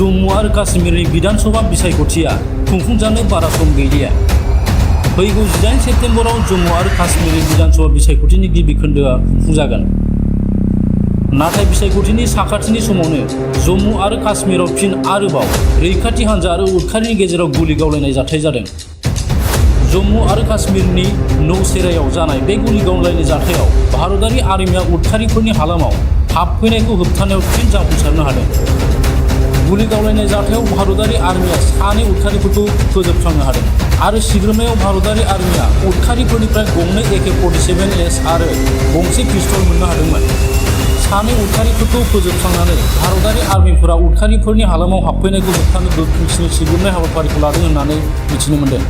जम्मु आरो काश्मीरनि विधानसभा बिसायख'थिया खुंफुंजानो बारा सम गैलिया। फैगौ 18 सेप्तेम्बराव जम्मु आरो काश्मीरनि विधानसभा बिसायख'थिनि गिबि खोन्दोआ खुंफुंजागोन। नाथाय बिसायख'थिनि साखाथिनि समावनो जम्मु आरो काश्मीराव फिन आरोबाव रैखाथि हान्जा आरो उदखारिनि गेजेराव गुलि गावलायनाय जाथाय जादों। जम्मु आरो काश्मीरनि नौशेरायाव जानाय बे गुलि गावलायनाय जाथायाव भारतारि आर्मिया उदखारिफोरनि हालामाव हाबफैनायखौ होबथानायाव फिन जाफुंसारनो हादों। गुलि गावलायनाय जाथायाव भारतारि आर्मिया सानै उदखारिफोरखौ फोजोबस्रांनो हादों आरो सिग्रोमनायाव भारतारि आर्मिया उदखारिफोरनिफ्राय गंनै AK-47S आरो गंसे पिस्तल मोननो हादोंमोन। सानै उदखारिफोरखौ फोजोबस्रांनानै भारतारि आर्मिफोरा उदखारिफोरनि हालामाव हाबफैनायखौ होबथानो गोख्रैसिनै सिग्रोमनाय हाबाफारिखौ लादों होननानै मिथिनो मोन्दों।